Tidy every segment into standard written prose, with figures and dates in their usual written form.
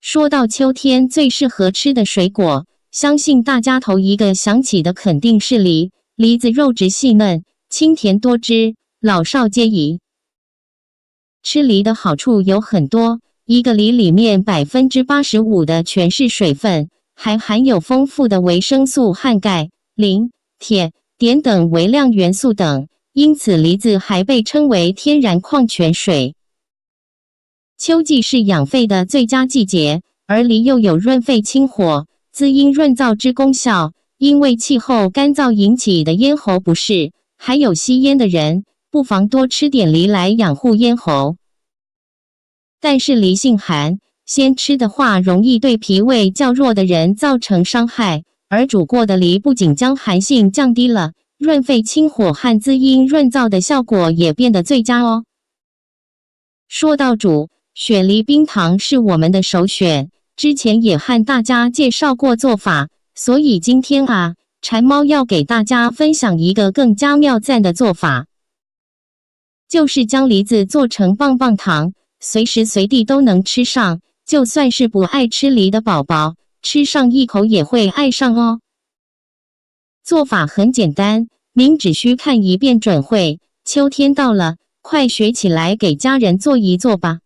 说到秋天最适合吃的水果，相信大家头一个想起的肯定是梨。梨子肉质细嫩，清甜多汁，老少皆宜。吃梨的好处有很多，一个梨里面85%的全是水分，还含有丰富的维生素和钙、磷、铁、碘等微量元素等，因此梨子还被称为天然矿泉水。秋季是养肺的最佳季节，而梨又有润肺清火、滋阴润燥之功效。因为气候干燥引起的咽喉不适，还有吸烟的人，不妨多吃点梨来养护咽喉。但是梨性寒，先吃的话容易对脾胃较弱的人造成伤害，而煮过的梨不仅将寒性降低了，润肺清火和滋阴润燥的效果也变得最佳哦。说到煮，雪梨冰糖是我们的首选，之前也和大家介绍过做法。所以今天馋猫要给大家分享一个更加妙赞的做法，就是将梨子做成棒棒糖，随时随地都能吃上，就算是不爱吃梨的宝宝，吃上一口也会爱上哦。做法很简单，您只需看一遍准会。秋天到了，快学起来给家人做一做吧。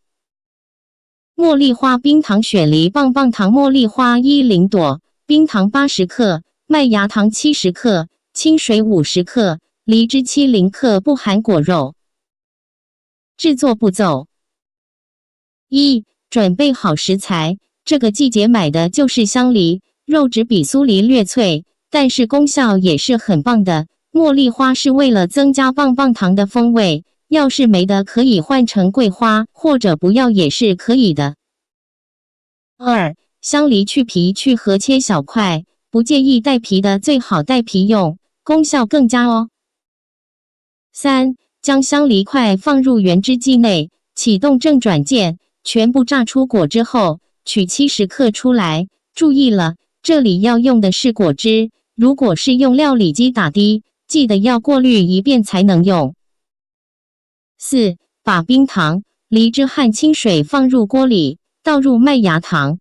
茉莉花冰糖雪梨棒棒糖，茉莉花10朵，冰糖80克，麦芽糖70克，清水50克，梨汁70克，不含果肉。制作步骤：一、准备好食材。这个季节买的就是香梨，肉质比酥梨略脆，但是功效也是很棒的。茉莉花是为了增加棒棒糖的风味，要是没的可以换成桂花，或者不要也是可以的。二、香梨去皮去核切小块，不介意带皮的最好带皮用，功效更佳哦。三、将香梨块放入原汁机内，启动正转键，全部榨出果汁后，取70克出来。注意了，这里要用的是果汁，如果是用料理机打滴，记得要过滤一遍才能用。四、把冰糖、梨汁和清水放入锅里，倒入麦芽糖。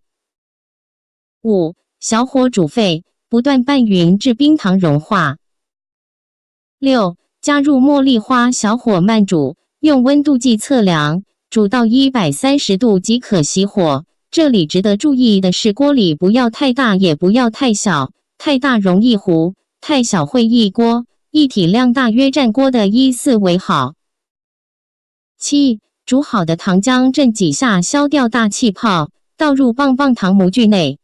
五、小火煮沸，不断拌匀至冰糖融化。六、加入茉莉花，小火慢煮，用温度计测量，煮到130度即可熄火。这里值得注意的是，锅里不要太大，也不要太小，太大容易糊，太小会溢锅，一体量大约占锅的1/4为好。七、煮好的糖浆震几下，消掉大气泡，倒入棒棒糖模具内。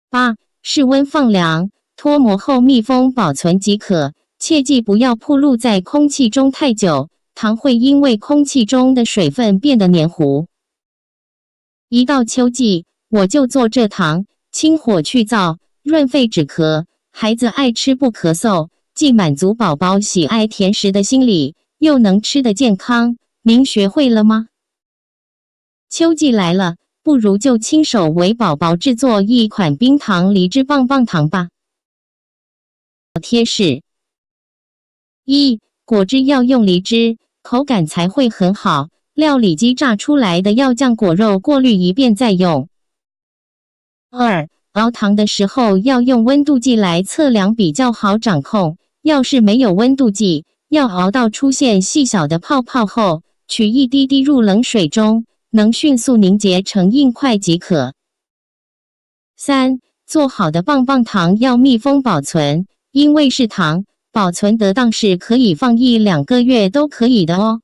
八、室温放凉，脱模后密封保存即可，切记不要暴露在空气中太久，糖会因为空气中的水分变得黏糊。一到秋季，我就做这糖，清火去燥，润肺止咳，孩子爱吃不咳嗽，既满足宝宝喜爱甜食的心理，又能吃得健康。您学会了吗？秋季来了，不如就亲手为宝宝制作一款冰糖梨汁棒棒糖吧。贴士：一、果汁要用梨汁，口感才会很好，料理机榨出来的要将果肉过滤一遍再用。二、熬糖的时候要用温度计来测量比较好掌控，要是没有温度计，要熬到出现细小的泡泡后，取一滴滴入冷水中，能迅速凝结成硬块即可。三、做好的棒棒糖要密封保存，因为是糖，保存得当是可以放1-2个月都可以的哦。